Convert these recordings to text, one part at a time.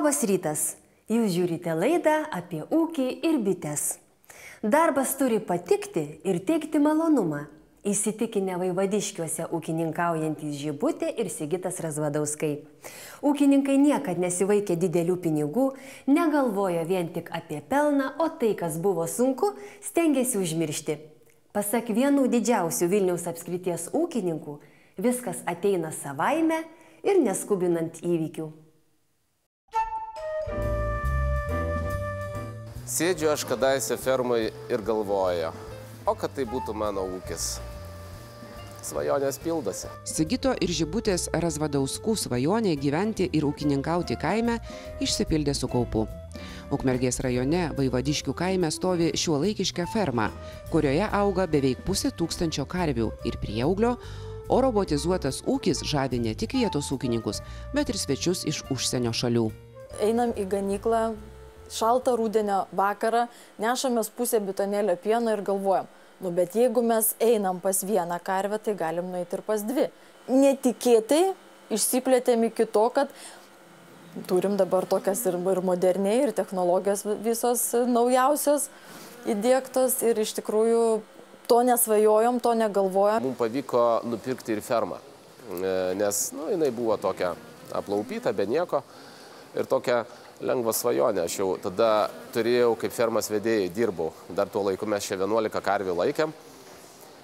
Labas rytas. Jūs žiūrite laidą apie ūkį ir bites. Darbas turi patikti ir teikti malonumą. Įsitikinę Vaivadiškiuose ūkininkaujantys Žibutė ir Sigitas Razvadauskai. Ūkininkai niekad nesivaikė didelių pinigų, negalvojo vien tik apie pelną, o tai, kas buvo sunku, stengėsi užmiršti. Pasak vienų didžiausių Vilniaus apskrities ūkininkų, viskas ateina savaime ir neskubinant įvykių. Sėdžiu aš kadaise fermai ir galvoju, o kad tai būtų mano ūkis. Svajonės pildosi. Sigito ir Žibutės Razvadauskų svajonė gyventi ir ūkininkauti kaime išsipildė su kaupu. Ukmergės rajone Vaivadiškių kaime stovi šiuolaikiška ferma, kurioje auga beveik 500 karvių ir prieauglio, o robotizuotas ūkis žavi ne tik vietos ūkininkus, bet ir svečius iš užsienio šalių. Einam į ganyklą šaltą rudenio vakarą, nešamės pusę bitonėlio pieno ir galvojam, bet jeigu mes einam pas vieną karvę, tai galim nueiti ir pas dvi. Netikėtai išsiplėtėm iki to, kad turim dabar tokias ir moderniai, ir technologijos visos naujausios įdiegtos ir iš tikrųjų to nesvajojom, to negalvojom. Mums pavyko nupirkti ir fermą, nes jinai buvo tokia aplaupyta, be nieko ir tokia lengva svajonė. Aš jau tada turėjau, kaip fermas vedėjai, dirbau. Dar tuo laiku mes čia 11 karvių laikėm.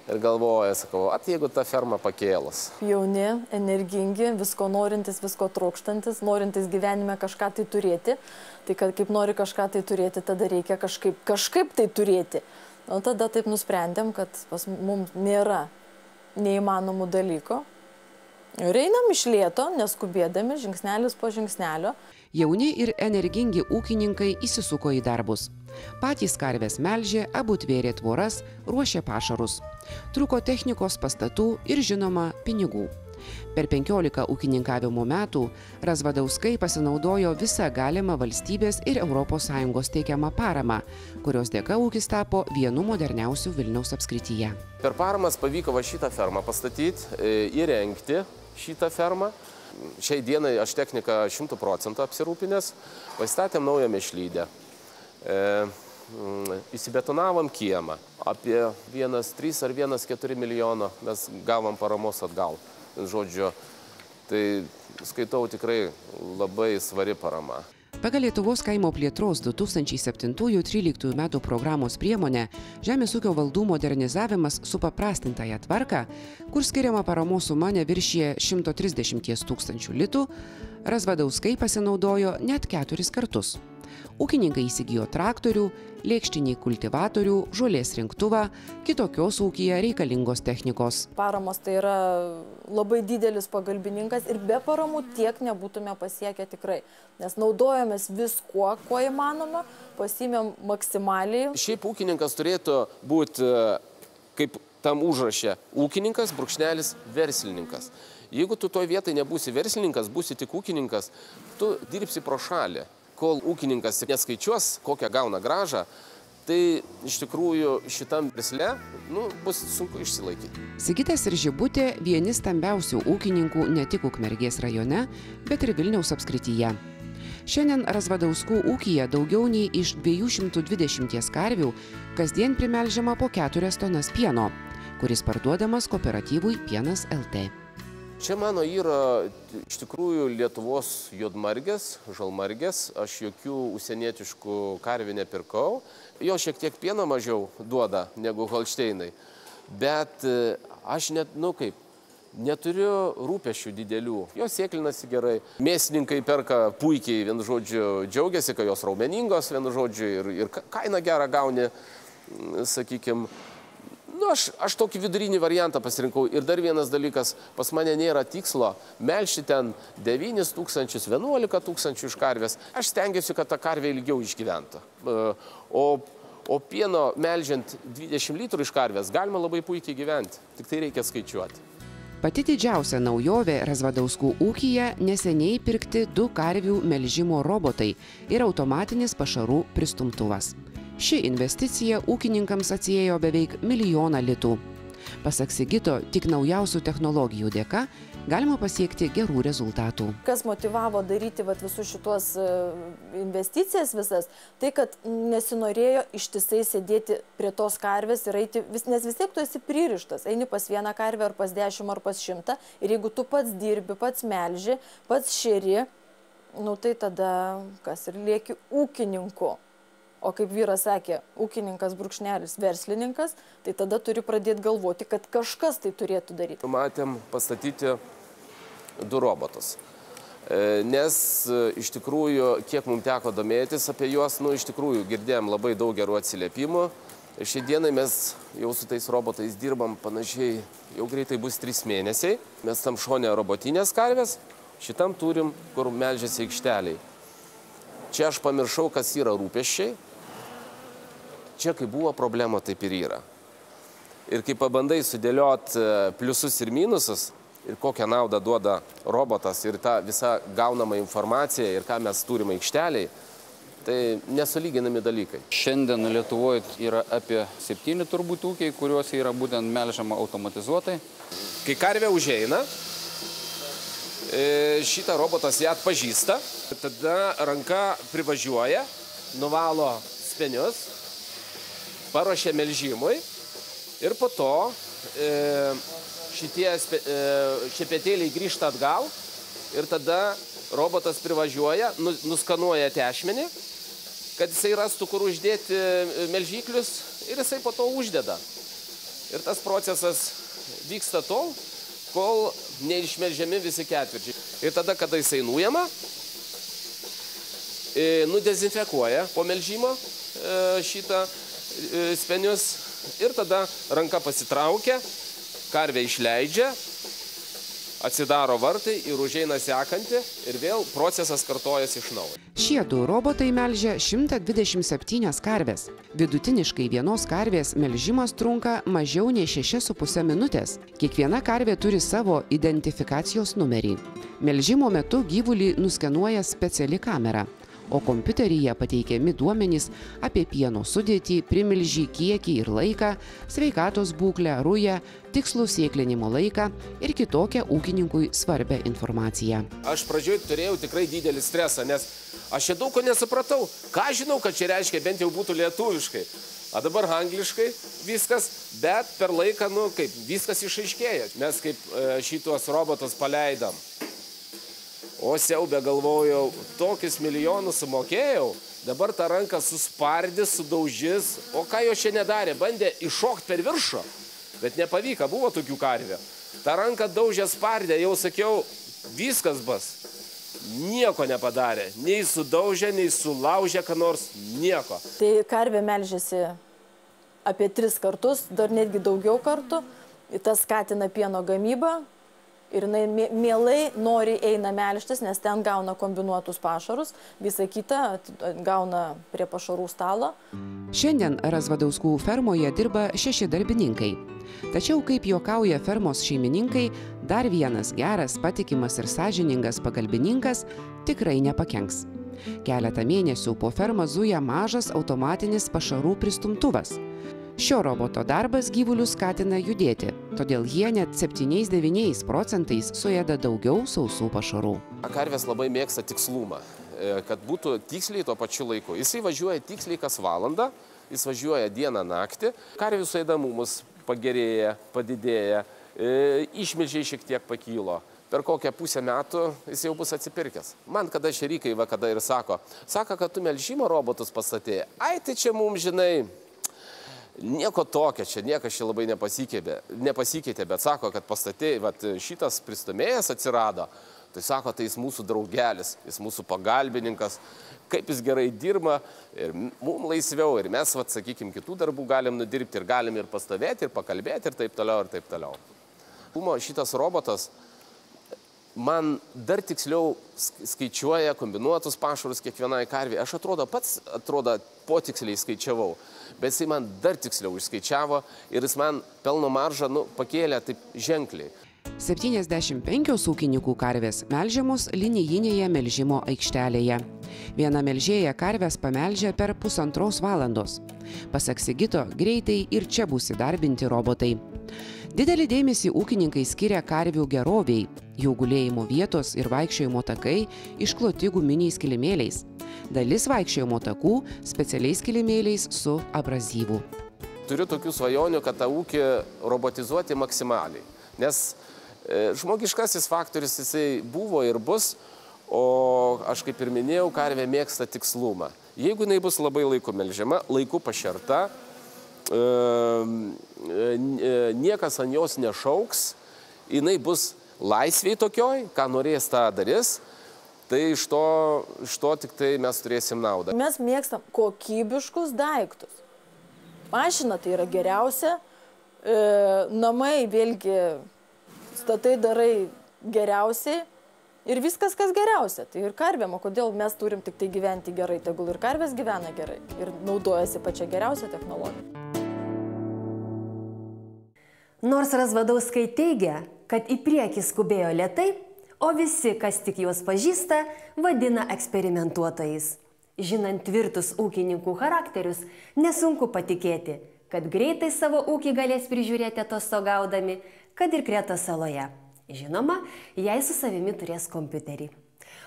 Ir galvoju, sakau, jeigu ta ferma pakėlus. Jauni, energingi, visko norintis, visko trokštantis, norintis gyvenime kažką tai turėti. Tai kad kaip nori kažką tai turėti, tada reikia kažkaip tai turėti. O tada taip nusprendėm, kad pas mums nėra neįmanomų dalyko. Ir einam iš lėto, neskubėdami, žingsnelis po žingsnelio. Jauni ir energingi ūkininkai įsisuko į darbus. Patys karvės melžė, abu tvėrė tvoras, ruošė pašarus. Trūko technikos, pastatų ir, žinoma, pinigų. Per 15 ūkininkavimo metų Razvadauskai pasinaudojo visą galimą valstybės ir ES teikiamą paramą, kurios dėka ūkis tapo vienu moderniausių Vilniaus apskrityje. Per paramas pavyko šitą fermą pastatyti, įrengti šitą fermą. Šiai dienai aš techniką 100% apsirūpinęs, pastatėm naują mėšlydę, įsibetonavom kiemą, apie 1,3 ar 1,4 milijono mes gavom paramos atgal. Žodžiu, tai skaitau tikrai labai svari parama. Pagal Lietuvos kaimo plėtros 2007-2013 metų programos priemonę Žemės ūkio valdų modernizavimas supaprastintąją tvarką, kur skiriama paramos suma neviršija 130 000 litų, Razvadauskai pasinaudojo net 4 kartus. Ūkininkai įsigijo traktorių, lėkštinį kultivatorių, žolės rinktuvą, kitokios ūkyje reikalingos technikos. Paramos tai yra labai didelis pagalbininkas ir be paramų tiek nebūtume pasiekę tikrai. Nes naudojamės viskuo, kuo įmanoma, pasiėmėm maksimaliai. Šiaip ūkininkas turėtų būti, kaip tam užrašė, ūkininkas, brūkšnelis, verslininkas. Jeigu tu toj vietai nebūsi verslininkas, būsi tik ūkininkas, tu dirbsi pro šalį. Kol ūkininkas neskaičiuos, kokią gauna grąžą, tai iš tikrųjų šitam versle bus sunku išsilaikyti. Sigitas ir Žibutė vieni stambiausių ūkininkų ne tik Ukmergės rajone, bet ir Vilniaus apskrityje. Šiandien Razvadauskų ūkyje daugiau nei iš 220 karvių kasdien primelžiama po 4 tonas pieno, kuris parduodamas kooperatyvui Pienas LT. Čia mano yra iš tikrųjų Lietuvos juodmargės, žalmargės. Aš jokių užsienietiškų karvių nepirkau. Jo šiek tiek pieno mažiau duoda negu Holšteinai. Bet aš neturiu rūpesčių didelių. Jos sėklinasi gerai. Mėsininkai perka puikiai, vienu žodžiu, džiaugiasi, kad jos raumeningos, vienu žodžiu, ir kainą gerą gauni, sakykime. Aš tokį vidurinį variantą pasirinkau. Ir dar vienas dalykas, pas mane nėra tikslo melžti ten 9 000, 11 000 iš karvės. Aš stengiuosi, kad ta karvė ilgiau išgyventų. O pieno melžiant 20 litrų iš karvės galima labai puikiai gyventi. Tik tai reikia skaičiuoti. Pati didžiausia naujovė Razvadauskų ūkyje neseniai pirkti 2 karvių melžimo robotai ir automatinis pašarų pristumtuvas. Ši investicija ūkininkams atsiėjo beveik 1 000 000 litų. Pasak Sigito, tik naujausių technologijų dėka galima pasiekti gerų rezultatų. Kas motyvavo daryti visus šitos investicijas visas, tai kad nesinorėjo ištisai sėdėti prie tos karvės ir eiti, nes vis tiek tu esi pririštas, eini pas vieną karvę ar pas 10 ar pas 100 ir jeigu tu pats dirbi, pats melži, pats šeri, tai tada kas ir lieki ūkininku. O kaip vyras sakė, ūkininkas brūkšnelis verslininkas, tai tada turi pradėti galvoti, kad kažkas tai turėtų daryti. Matėm pastatyti 2 robotus, nes iš tikrųjų, kiek mums teko domėtis apie juos, iš tikrųjų girdėjom labai daug gerų atsiliepimų. Šiai dienai mes jau su tais robotais dirbam panašiai, jau greitai bus 3 mėnesiai. Mes tam šone robotinės karvės, šitam turim, kur melžiasi aikšteliai. Čia aš pamiršau, kas yra rūpesčiai. Čia, kai buvo problema, taip ir yra. Ir kai pabandai sudėlioti pliusus ir minusus, ir kokią naudą duoda robotas, ir ta visa gaunama informacija, ir ką mes turime aikšteliai, tai nesulyginami dalykai. Šiandien Lietuvoje yra apie 7 turbūt ūkiai, kuriuose yra būtent melžiama automatizuotai. Kai karvė užeina, šitą robotas ją atpažįsta, tada ranka privažiuoja, nuvalo spenius, paruošia melžimui ir po to šitie šepetėliai grįžta atgal ir tada robotas privažiuoja, nuskanuoja tešmenį, kad jisai rastų, kur uždėti melžiklius ir jisai po to uždeda. Ir tas procesas vyksta tol, kol neišmelžiami visi ketvirčiai. Ir tada, kada jisai nuima, nudezinfekuoja po melžimo šitą spenius ir tada ranka pasitraukia, karvė išleidžia, atsidaro vartai ir užeina sekanti ir vėl procesas kartojasi iš naujo. Šie 2 robotai melžia 127 karves. Vidutiniškai vienos karvės melžimas trunka mažiau nei 6,5 minutės. Kiekviena karvė turi savo identifikacijos numerį. Melžimo metu gyvulį nuskenuoja speciali kamera, o kompiuteryje pateikiami duomenys apie pieno sudėtį, primilžį, kiekį ir laiką, sveikatos būklę, rują, tikslų sėklinimo laiką ir kitokią ūkininkui svarbią informaciją. Aš pradžioj turėjau tikrai didelį stresą, nes aš čia daug ko nesupratau. Ką žinau, kad čia reiškia, bent jau būtų lietuviškai. A dabar angliškai viskas, bet per laiką, viskas išaiškėja. Mes kaip šitos robotus paleidam. O siaubė galvojau, tokius milijonus sumokėjau, dabar tą ranką suspardys, sudaužys, o ką jo čia nedarė, bandė iššokti per viršų, bet nepavyko, buvo tokių karvių. Ta ranka daužė, spardė, jau sakiau, viskas bus, nieko nepadarė, nei sudaužė, nei sulaužė, ką nors, nieko. Tai karvė melžiasi apie 3 kartus, dar netgi daugiau kartų, tas skatina pieno gamybą. Ir jinai mielai nori eina melžtis, nes ten gauna kombinuotus pašarus, visą kitą gauna prie pašarų stalo. Šiandien Razvadauskų fermoje dirba 6 darbininkai. Tačiau, kaip juokauja fermos šeimininkai, dar vienas geras, patikimas ir sąžiningas pagalbininkas tikrai nepakenks. Keletą mėnesių po fermą zuja mažas automatinis pašarų pristumtuvas. Šio roboto darbas gyvulius skatina judėti, todėl jie net 7–9% suėda daugiau sausų pašarų. Karvės labai mėgsta tikslumą, kad būtų tiksliai tuo pačiu laiku. Jisai važiuoja tiksliai kas valandą, jis važiuoja dieną naktį, karvių suėdamumus pagerėja, padidėja, išmilžiai šiek tiek pakylo. Per kokią pusę metų jis jau bus atsipirkęs. Man kada šerikai kada ir sako, kad tu melžimo robotus pastatėjai, ai tai čia mums žinai, nieko tokio, čia niekas čia labai nepasikeitė, bet sako, kad pastatėjai, šitas pristumėjas atsirado, tai sako, tai jis mūsų draugelis, jis mūsų pagalbininkas, kaip jis gerai dirba ir mums laisviau, ir mes, sakykime, kitų darbų galim nudirbti ir galim ir pastovėti, ir pakalbėti, ir taip toliau, ir taip toliau. Šitas robotas man dar tiksliau skaičiuoja kombinuotus pašarus kiekvienai karvei. Aš pats potiksliai skaičiavau, bet jisai man dar tiksliau išskaičiavo ir jis man pelno maržą pakėlė taip ženkliai. 75 ūkininkų karvės melžiamos linijinėje melžimo aikštelėje. Viena melžėja karvės pamelžia per 1,5 valandos. Pasak Sigito, greitai ir čia bus įdarbinti robotai. Didelį dėmesį ūkininkai skiria karvių geroviai. Jų gulėjimo vietos ir vaikščiojimo takai iškloti guminiais kilimėliais. Dalis vaikščiojimo takų specialiais kilimėliais su abrazyvu. Turiu tokių svajonių, kad tą ūkį robotizuoti maksimaliai. Nes žmogiškasis faktorius jisai buvo ir bus, o aš kaip ir minėjau, karvė mėgsta tikslumą. Jeigu jinai bus labai laiku melžiama, laiku pašerta, niekas ant jos nešauks, jinai bus laisviai tokioj, ką norės tą darys, tai iš to tik tai mes turėsim naudą. Mes mėgstam kokybiškus daiktus. Mašina tai yra geriausia, namai vėlgi statai darai geriausiai ir viskas, kas geriausia. Tai ir karvėm, o kodėl mes turim tik tai gyventi gerai, tegul ir karvės gyvena gerai ir naudojasi pačia geriausia technologija. Nors Razvadauskai teigia, kad į priekį skubėjo lėtai, o visi, kas tik juos pažįsta, vadina eksperimentuotojais. Žinant tvirtus ūkininkų charakterius, nesunku patikėti, kad greitai savo ūkį galės prižiūrėti atostogaudami, kad ir Kretos saloje. Žinoma, jei su savimi turės kompiuterį.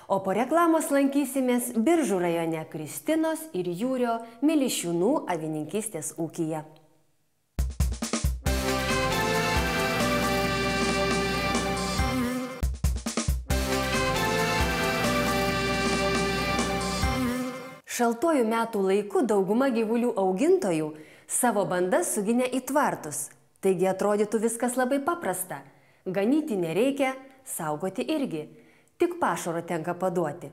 O po reklamos lankysimės Biržų rajone Kristinos ir Jūrio Milišiūnų avininkystės ūkyje. Šaltuoju metų laiku dauguma gyvulių augintojų savo bandas suginė į tvartus. Taigi atrodytų viskas labai paprasta. Ganyti nereikia, saugoti irgi. Tik pašaro tenka paduoti.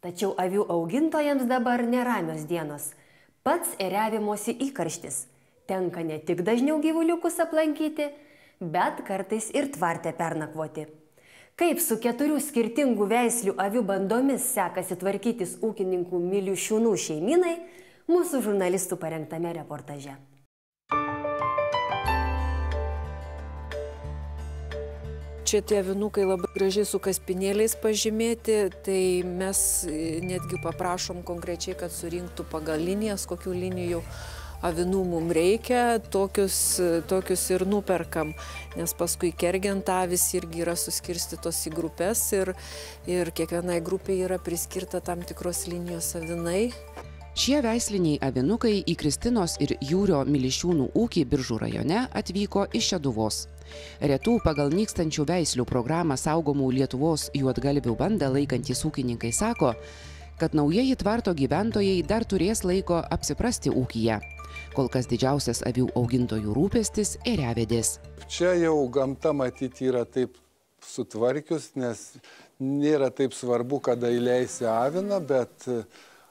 Tačiau avių augintojams dabar neramios dienos. Pats ėriavimosi įkarštis. Tenka ne tik dažniau gyvuliukus aplankyti, bet kartais ir tvarte pernakvoti. Kaip su 4 skirtingų veislių avių bandomis sekasi tvarkytis ūkininkų Milišiūnų šeimynai, mūsų žurnalistų parengtame reportaže. Čia tie avinukai labai gražiai su kaspinėliais pažymėti, tai mes netgi paprašom konkrečiai, kad surinktų pagal linijas, kokių linijų avinų mums reikia, tokius ir nuperkam, nes paskui kergiant avis irgi yra suskirstytos į grupės ir kiekvienai grupiai yra priskirta tam tikros linijos avinai. Šie veisliniai avinukai į Kristinos ir Jūrio Milišiūnų ūkį Biržų rajone atvyko iš Šeduvos. Retų pagal nykstančių veislių programą saugomų Lietuvos juodgalvių bandą laikantys ūkininkai sako, kad naujieji tvarto gyventojai dar turės laiko apsiprasti ūkyje. Kol kas didžiausias avių augintojų rūpestis – ėriavedės. Čia jau gamta matyti yra taip sutvarkius, nes nėra taip svarbu, kada įleisi aviną, bet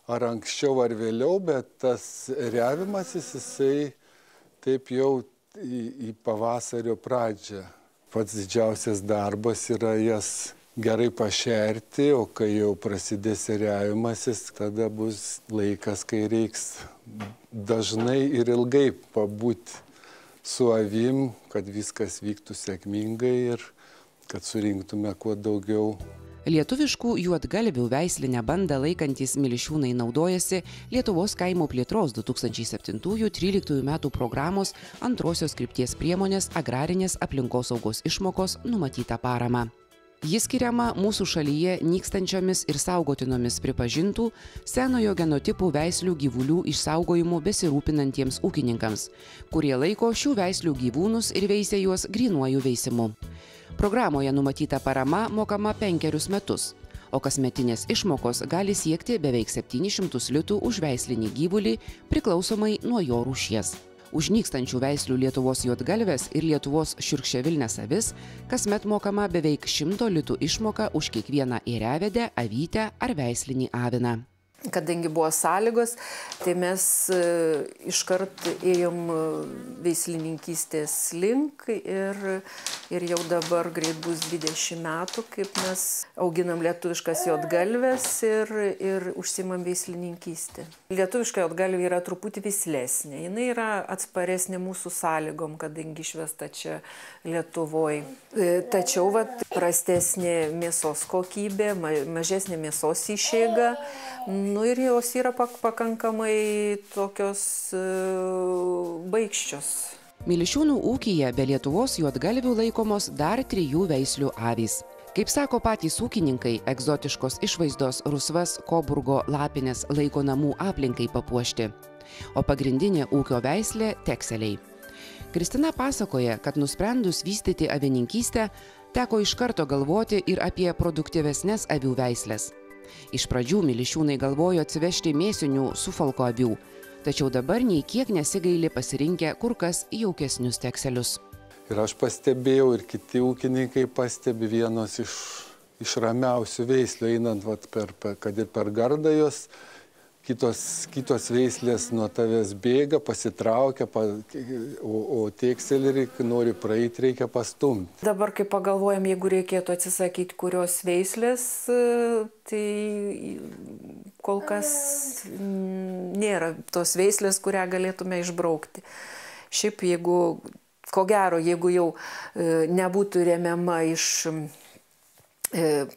ar anksčiau ar vėliau, bet tas ėriavimasis jisai taip jau į pavasario pradžią. Pats didžiausias darbas yra jas gerai pašerti, o kai jau prasidės ėriavimasis, tada bus laikas, kai reiks dažnai ir ilgai pabūti su avim, kad viskas vyktų sėkmingai ir kad surinktume kuo daugiau. Lietuviškų juodgalvių veislinę bandą laikantys Milišiūnai naudojasi Lietuvos kaimo plėtros 2007-2013 metų programos antrosios krypties priemonės agrarinės aplinkosaugos išmokos numatytą paramą. Jis skiriama mūsų šalyje nykstančiomis ir saugotinomis pripažintų senojo genotipų veislių gyvulių išsaugojimu besirūpinantiems ūkininkams, kurie laiko šių veislių gyvūnus ir veisia juos grynuoju veisimu. Programoje numatyta parama mokama 5 metus, o kasmetinės išmokos gali siekti beveik 700 litų už veislinį gyvulį priklausomai nuo jo rūšies. Už nykstančių veislių Lietuvos juodgalvės ir Lietuvos šiurkščiavilnės avis kasmet mokama beveik 100 litų išmoka už kiekvieną ėriavedę, avytę ar veislinį aviną. Kadangi buvo sąlygos, tai mes iškart ėjom veislininkystės link ir jau dabar greit bus 20 metų, kaip mes auginam lietuviškas juodgalves ir užsiimam veislininkystę. Lietuviška juodgalvė yra truputį vislesnė, jinai yra atsparesnė mūsų sąlygom, kadangi išvesta čia Lietuvoje. Tačiau prastesnė mėsos kokybė, mažesnė mėsos išeiga. Ir jos yra pakankamai tokios baikščios. Milišiūnų ūkyje be Lietuvos juodgalvių laikomos dar 3 veislių avys. Kaip sako patys ūkininkai, egzotiškos išvaizdos rusvas Koburgo lapinės laiko namų aplinkai papuošti, o pagrindinė ūkio veislė tekseliai. Kristina pasakoja, kad nusprendus vystyti avininkystę, teko iš karto galvoti ir apie produktyvesnes avių veislės. Iš pradžių Milišiūnai galvojo atsivežti mėsinių Suffolko avių, tačiau dabar nei kiek nesigaili pasirinkę kur kas jaukesnius tekselius. Ir aš pastebėjau, ir kiti ūkininkai pastebi, vienos iš ramiausių veislių, einant kad ir per gardą jos, kitos veislės nuo tavęs bėga, pasitraukia, o tekselį nori praeiti, reikia pastumti. Dabar, kai pagalvojam, jeigu reikėtų atsisakyti kurios veislės, tai kol kas nėra tos veislės, kurią galėtume išbraukti. Šiaip ko gero, jeigu jau nebūtų remiama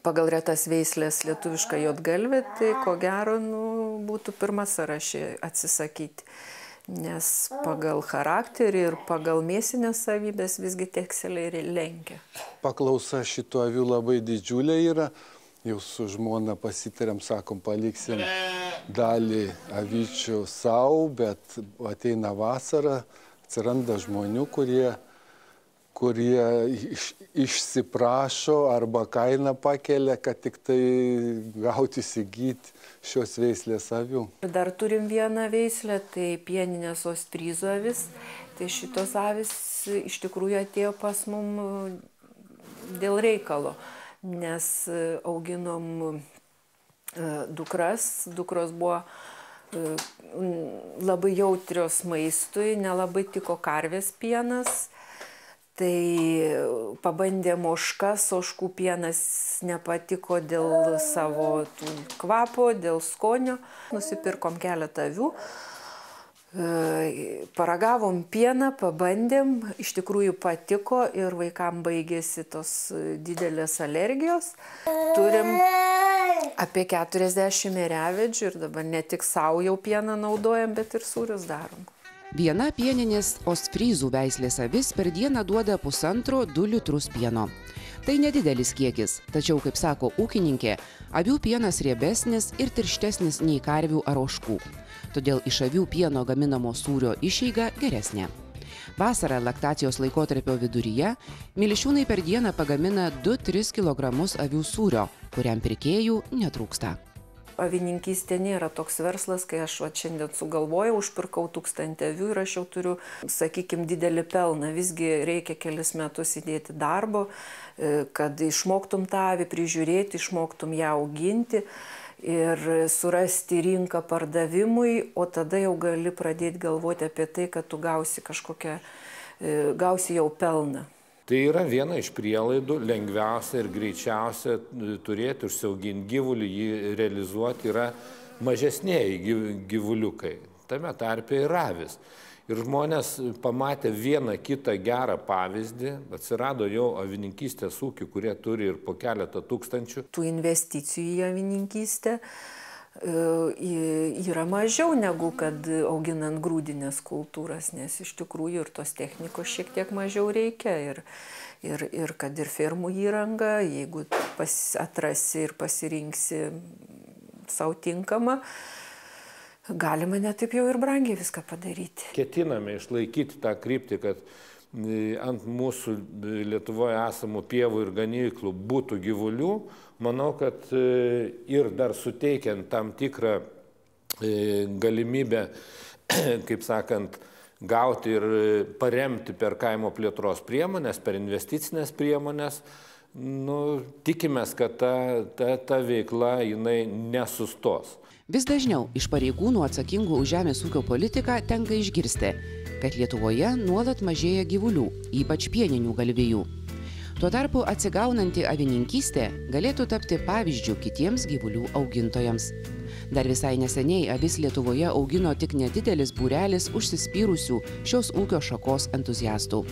pagal retas veislės lietuviška juodgalvė, tai ko gero būtų pirmas sąraše atsisakyti. Nes pagal charakterį ir pagal mėsinės savybės visgi tekseliai lenkia. Paklausa šitų avių labai didžiulė yra. Jau su žmona pasitarėm, sakom, paliksim dalį avyčių savo, bet ateina vasara. Atsiranda žmonių, kurie išsiprašo arba kainą pakelia, kad tik tai gauti įsigyti šios veislės avių. Dar turim vieną veislę, tai pieninės ostfryzų avis. Tai šitos avis iš tikrųjų atėjo pas mum dėl reikalo, nes auginom dukros buvo labai jautrios maistui, nelabai tiko karvės pienas, tai pabandėm ožkas, ožkų pienas nepatiko dėl savo kvapo, dėl skonio, nusipirkom keletą avių, paragavom pieną, pabandėm, iš tikrųjų patiko ir vaikam baigėsi tos didelės alergijos. Turim apie 40 ėriavedžių ir dabar ne tik savo jau pieną naudojam, bet ir sūrius darom. Viena pieninės ostfryzų veislės avis per dieną duoda 1,5–2 litrus pieno. Tai nedidelis kiekis, tačiau, kaip sako ūkininkė, avių pienas riebesnis ir tirštesnis nei karvių ar ožkų. Todėl iš avių pieno gaminamo sūrio išeiga geresnė. Vasarą laktacijos laikotarpio viduryje Milišiūnai per dieną pagamina 2–3 kg avių sūrio, kuriam pirkėjų netrūksta. Avininkystė nėra toks verslas, kai aš šiandien sugalvojau, užpirkau 1000 avių ir aš jau turiu, sakykime, didelį pelną. Visgi reikia kelis metus įdėti darbo, kad išmoktum tą avį prižiūrėti, išmoktum ją auginti ir surasti rinką pardavimui, o tada jau gali pradėti galvoti apie tai, kad tu gausi jau pelną. Tai yra viena iš prielaidų, lengviausia ir greičiausia turėti, užsiauginti gyvulį, jį realizuoti yra mažesnėji gyvuliukai, tame tarpe ir avis. Ir žmonės pamatė vieną kitą gerą pavyzdį, atsirado jau avininkystės ūkių, kurie turi ir po keletą tūkstančių. Tų investicijų į avininkystę yra mažiau negu kad auginant grūdinės kultūras, nes iš tikrųjų ir tos technikos šiek tiek mažiau reikia ir kad ir fermų įranga, jeigu atrasi ir pasirinksi savo tinkamą, galima netaip jau ir brangiai viską padaryti. Ketiname išlaikyti tą kryptį, kad ant mūsų Lietuvoje esamų pievų ir ganyklų būtų gyvulių. Manau, kad ir dar suteikiant tam tikrą galimybę, kaip sakant, gauti ir paremti per kaimo plėtros priemonės, per investicinės priemonės, tikimės, kad ta veikla jinai nesustos. Vis dažniau iš pareigūnų atsakingų už žemės ūkio politiką tenka išgirsti, kad Lietuvoje nuolat mažėja gyvulių, ypač pieninių galvijų. Tuo tarpu atsigaunanti avininkystė galėtų tapti pavyzdžiu kitiems gyvulių augintojams. Dar visai neseniai avis Lietuvoje augino tik nedidelis būrelis užsispyrusių šios ūkio šakos entuziastų.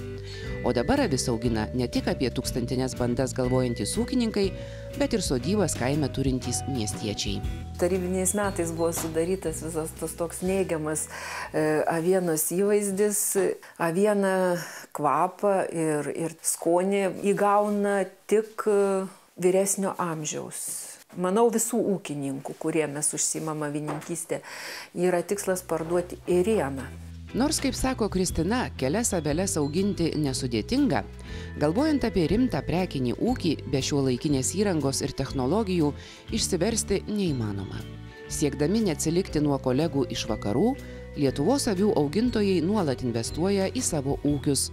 O dabar avis augina ne tik apie tūkstantines bandas galvojantys ūkininkai, bet ir sodybas kaime turintys miestiečiai. Tarybiniais metais buvo sudarytas visas tas toks neigiamas avienos įvaizdis. Aviena kvapą ir skonį įgauna tik vyresnio amžiaus. Manau, visų ūkininkų, kurie mes užsiimam avininkystę, yra tikslas parduoti ėrieną. Nors, kaip sako Kristina, kelias aveles auginti nesudėtinga, galvojant apie rimtą prekinį ūkį, be šiuolaikinės įrangos ir technologijų išsiversti neįmanoma. Siekdami neatsilikti nuo kolegų iš vakarų, Lietuvos avių augintojai nuolat investuoja į savo ūkius.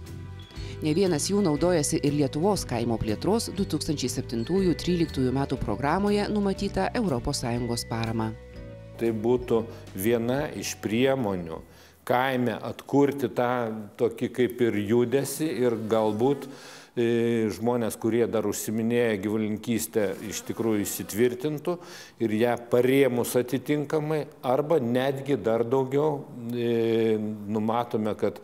Ne vienas jų naudojasi ir Lietuvos kaimo plėtros 2007-2013 metų programoje numatyta ES parama. Tai būtų viena iš priemonių kaime atkurti tą tokį kaip ir judesį ir galbūt žmonės, kurie dar užsiminėja gyvulininkystę, iš tikrųjų įsitvirtintų ir ją parėmus atitinkamai, arba netgi dar daugiau numatome, kad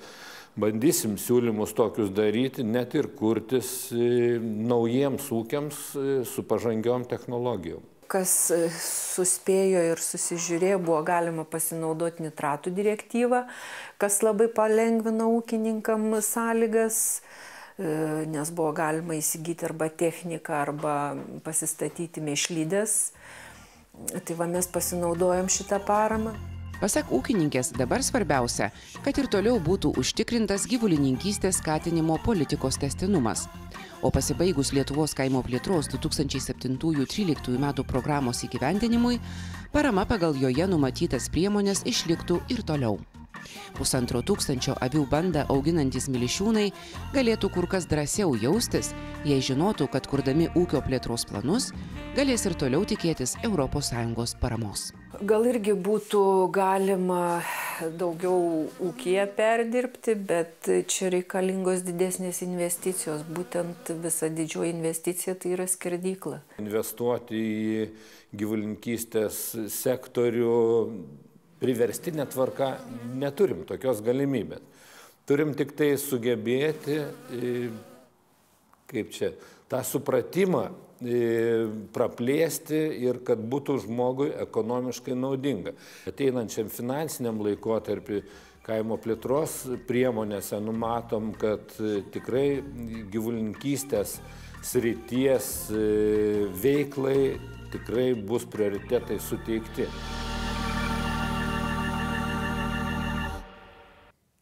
bandysim siūlymus tokius daryti, net ir kurtis naujiems ūkiams su pažangiom technologijom. Kas suspėjo ir susižiūrėjo, buvo galima pasinaudoti nitratų direktyvą, kas labai palengvino ūkininkam sąlygas, nes buvo galima įsigyti arba techniką, arba pasistatyti mėšlydės. Tai va, mes pasinaudojom šitą paramą. Pasak ūkininkės, dabar svarbiausia, kad ir toliau būtų užtikrintas gyvulininkystės skatinimo politikos tęstinumas. O pasibaigus Lietuvos kaimo plėtros 2007-2013 metų programos įgyvendinimui, parama pagal joje numatytas priemonės išliktų ir toliau. 1500 avių bandą auginantys milišiūnai galėtų kur kas drąsiau jaustis, jei žinotų, kad kurdami ūkio plėtros planus, galės ir toliau tikėtis ES paramos. Gal irgi būtų galima daugiau ūkyje perdirbti, bet čia reikalingos didesnės investicijos. Būtent visa didžioji investicija tai yra skerdykla. Investuoti į gyvulininkystės sektorių priverstinė tvarka neturim tokios galimybės. Turim tik tai sugebėti, tą supratimą praplėsti ir kad būtų žmogui ekonomiškai naudinga. Ateinančiam finansiniam laikotarpiu kaimo plėtros priemonėse numatom, kad tikrai gyvulininkystės srities veiklai tikrai bus prioritetai suteikti.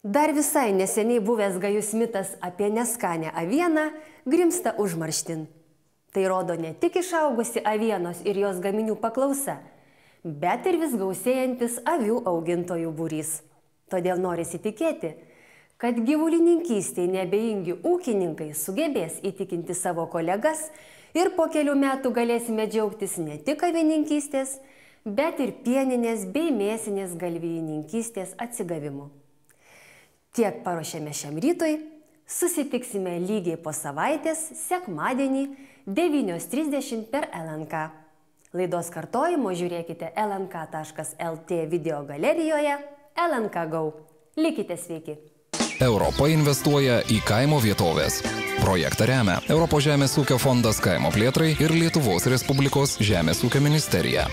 Dar visai neseniai buvęs gajus mitas apie neskanę avieną grimsta užmarštin. Tai rodo ne tik išaugusi avienos ir jos gaminių paklausa, bet ir vis gausėjantis avių augintojų būrys. Todėl norisi tikėti, kad gyvulininkystėje neabejingi ūkininkai sugebės įtikinti savo kolegas ir po kelių metų galėsime džiaugtis ne tik avininkystės, bet ir pieninės bei mėsinės galvijininkystės atsigavimu. Tiek paruošėme šiam rytui, susitiksime lygiai po savaitės, sekmadienį 9:30 per LNK. Laidos kartojimo žiūrėkite lnk.lt video galerijoje LNK Go. Likite sveiki. Europa investuoja į kaimo vietovės. Projektą remia Europos žemės ūkio fondas kaimo plėtrai ir Lietuvos Respublikos žemės ūkio ministerija.